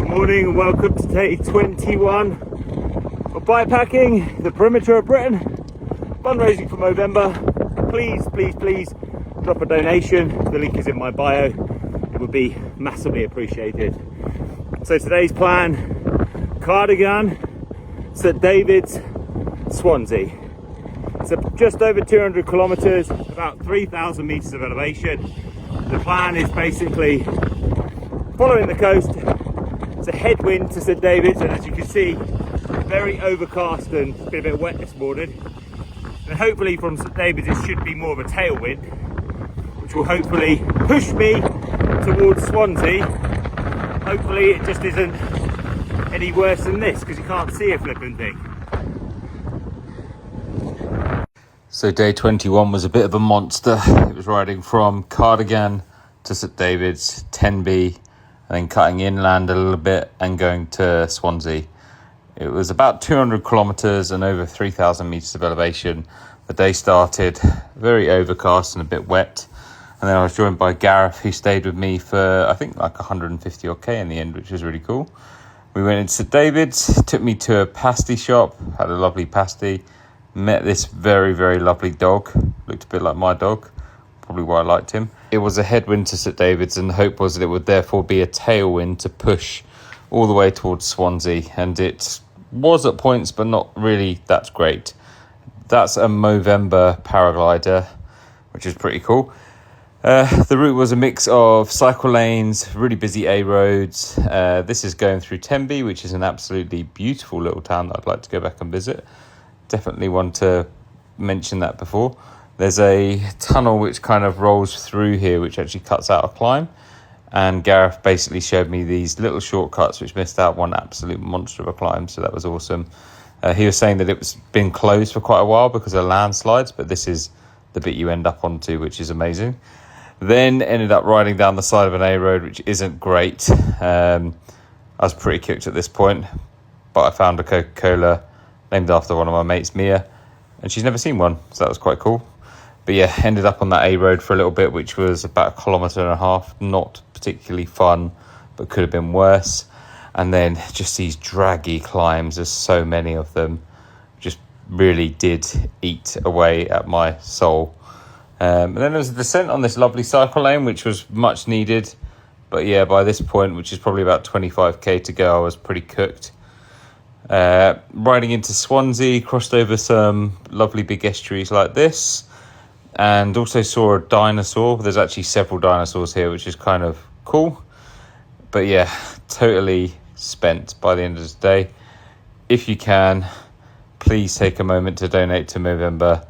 Morning and welcome to day 21 of bikepacking the perimeter of Britain, fundraising for Movember. Please drop a donation. The link is in my bio. It would be massively appreciated. So today's plan: Cardigan, St David's, Swansea. So just over 200 kilometers, about 3,000 meters of elevation. The plan is basically following the coast. It's a headwind to St David's, and as you can see, very overcast and it's been a bit wet this morning. And hopefully from St David's it should be more of a tailwind, which will hopefully push me towards Swansea. Hopefully it just isn't any worse than this, because you can't see a flipping thing. So day 21 was a bit of a monster. It was riding from Cardigan to St David's, Tenby, and then cutting inland a little bit and going to Swansea. It was about 200 kilometres and over 3,000 metres of elevation. The day started very overcast and a bit wet. And then I was joined by Gareth, who stayed with me for, I think, like 150 odd K in the end, which was really cool. We went into St David's, took me to a pasty shop, had a lovely pasty, met this very, very lovely dog. Looked a bit like my dog, probably why I liked him. It was a headwind to St David's, and the hope was that it would therefore be a tailwind to push all the way towards Swansea. And it was at points, but not really that great. That's a Movember paraglider, which is pretty cool. The route was a mix of cycle lanes, really busy A roads. This is going through Tenby, which is an absolutely beautiful little town that I'd like to go back and visit. Definitely want to mention that before. There's a tunnel which kind of rolls through here, which actually cuts out a climb. And Gareth basically showed me these little shortcuts which missed out one absolute monster of a climb, so that was awesome. He was saying that it's been closed for quite a while because of landslides, but this is the bit you end up onto, which is amazing. Then ended up riding down the side of an A road, which isn't great. I was pretty kicked at this point, but I found a Coca-Cola named after one of my mates, Mia, and she's never seen one, so that was quite cool. But yeah, ended up on that A road for a little bit, which was about 1.5 kilometres, not particularly fun, but could have been worse. And then just these draggy climbs, there's so many of them, just really did eat away at my soul. And then there was a descent on this lovely cycle lane, which was much needed. But yeah, by this point, which is probably about 25k to go, I was pretty cooked. Riding into Swansea, crossed over some lovely big estuaries like this, and also saw a dinosaur. There's actually several dinosaurs here, which is kind of cool. But yeah, totally spent by the end of the day. If you can, please take a moment to donate to Movember.